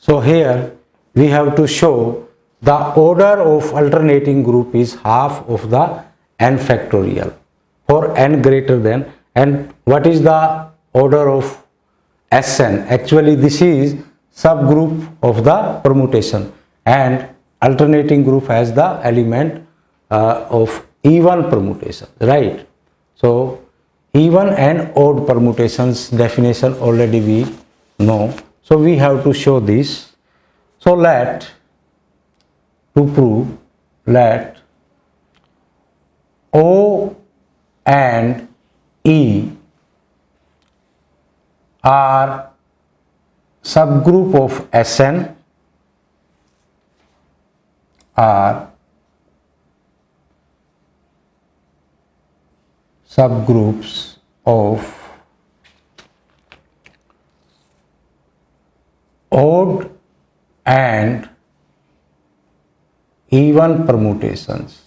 So here we have to show the order of alternating group is half of the n factorial for n greater than, and what is the order of Sn? Actually this is subgroup of the permutation, and alternating group has the element of even permutation, right? So even and odd permutations definition already we know, so we have to show this. So let O and E are subgroup of Sn, are subgroups of odd and even permutations.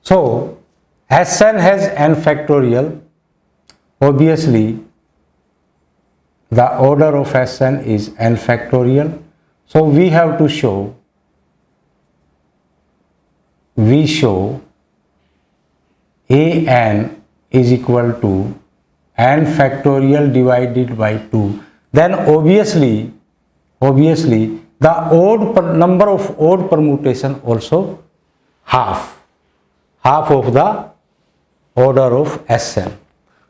So Sn has n factorial. Obviously the order of Sn is n factorial. So we have to show, An is equal to n factorial divided by 2. Then obviously the number of odd permutation also half of the order of Sn.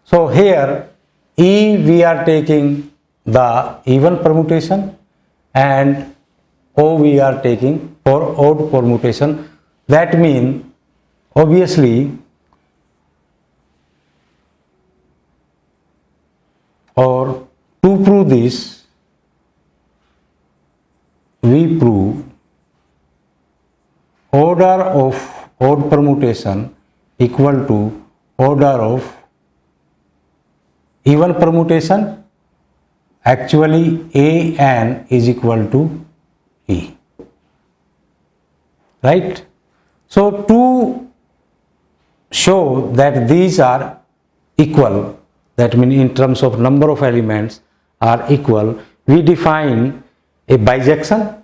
So here E we are taking the even permutation and O we are taking for odd permutation. That means obviously, or to prove this, we prove order of odd permutation equal to order of even permutation. Actually An is equal to E, right? So to show that these are equal, that means in terms of number of elements are equal, we define a bijection.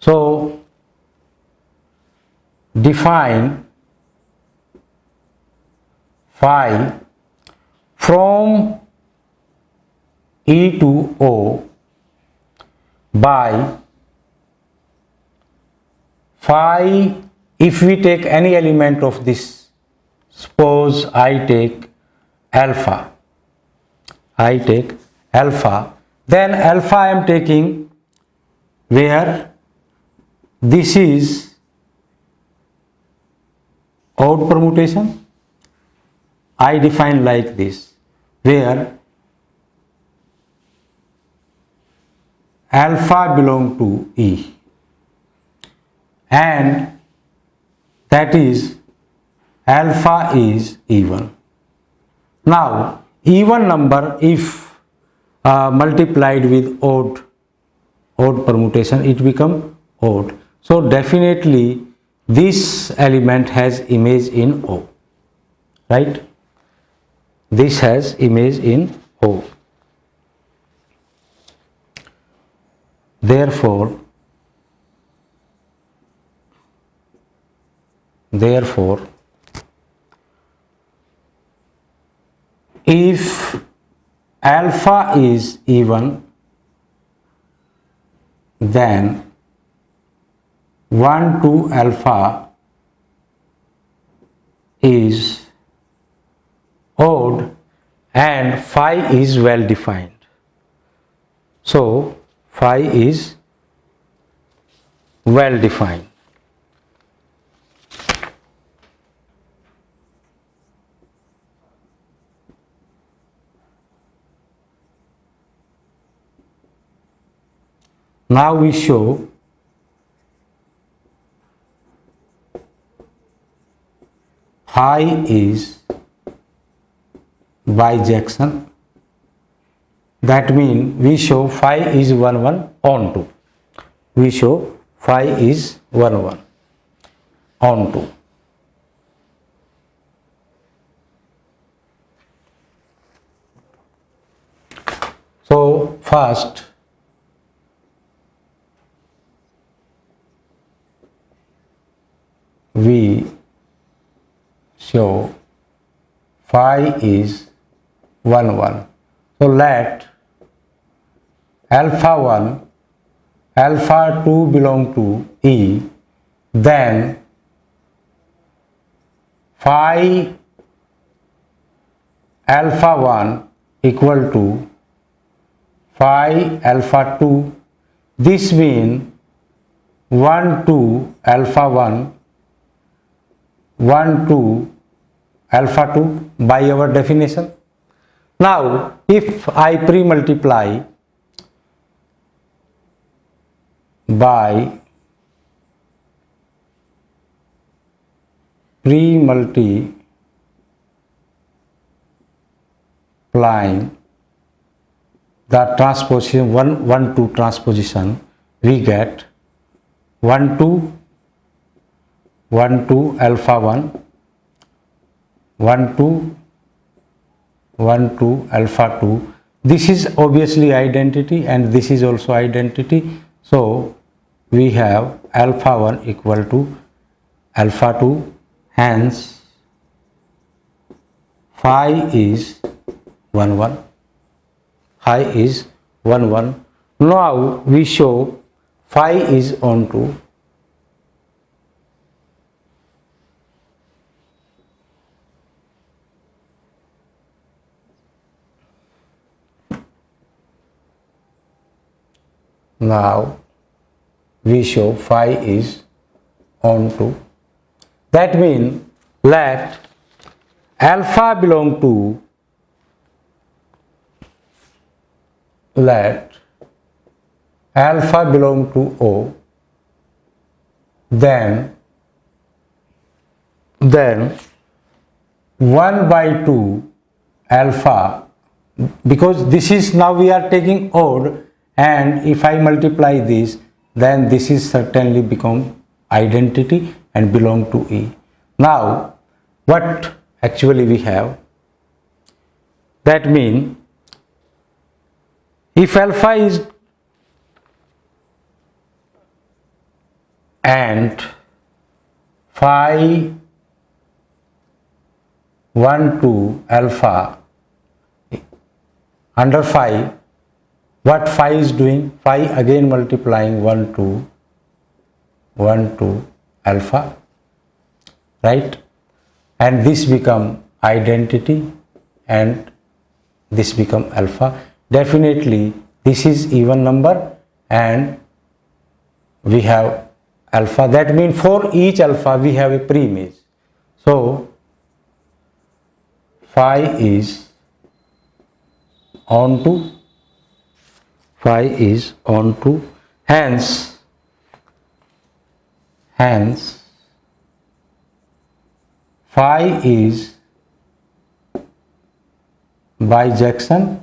So define phi from E to O by phi. If we take any element of this, suppose I take alpha, then alpha I am taking where this is odd permutation. I define like this, where alpha belong to E, and that is alpha is even. Now even number if multiplied with odd permutation, it become odd. So definitely this element has image in O, right? This has image in O. Therefore if alpha is even, then 1 to alpha is odd and phi is well defined. So phi is well defined. Now we show phi is bijection. That means we show phi is 1 1 on 2. We show phi is 1 1 on 2. first we show phi is 1 1. So let alpha 1 alpha 2 belong to E, then phi alpha 1 equal to phi alpha 2. This means 1 2 alpha 1 1 2 alpha 2 by our definition. Now if I pre-multiply by pre-multiplying the transposition 1 1 2 transposition, we get 1 2 1 2 alpha 1 1 2 1 2 alpha 2. This is obviously identity and this is also identity. So we have alpha 1 equal to alpha 2, hence phi is 1 1. Phi is 1 1. Now we show phi is onto now we show phi is onto. That means let alpha belong to O, then 1 by 2 alpha, because this is now we are taking odd, and if I multiply this, then this is certainly become identity and belong to E. Now what actually we have, that means if alpha is and phi 1 2 alpha under phi, what phi is doing, phi again multiplying 1 2 alpha, right, and this become identity and this become alpha. Definitely this is even number and we have alpha. That means for each alpha we have a preimage. So phi is onto, hence phi is bijection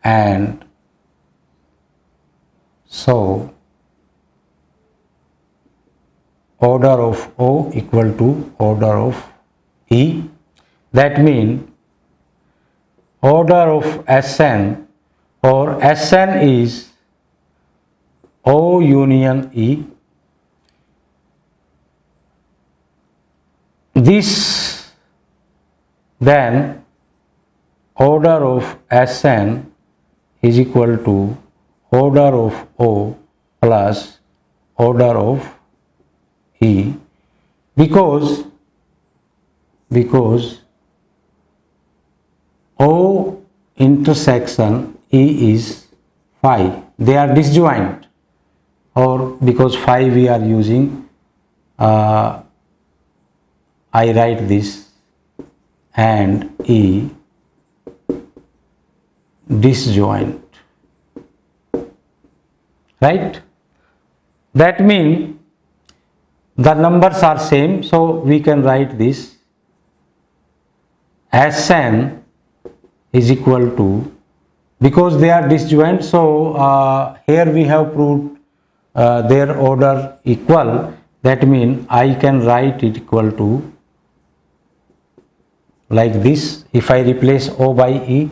and so order of O equal to order of E. That means order of Sn or Sn is O union E. This then order of Sn is equal to order of O plus order of E, because O intersection E is phi, they are disjoint, or because phi we are using, I write this, and E disjoint, right? That means the numbers are same, so we can write this Sn is equal to, because they are disjoint, so here we have proved their order equal. That means I can write it equal to like this. If I replace O by E,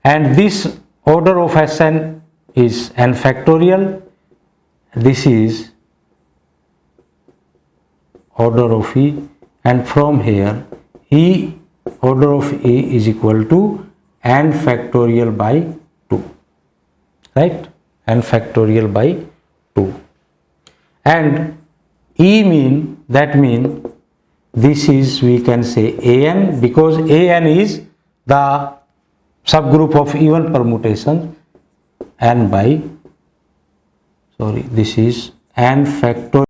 and this order of Sn is n factorial. This is order of E, and from here E order of E is equal to n factorial by 2, right? N factorial by 2, and E mean this is, we can say, An, because An is the subgroup of even permutation, n by, sorry, this is n factorial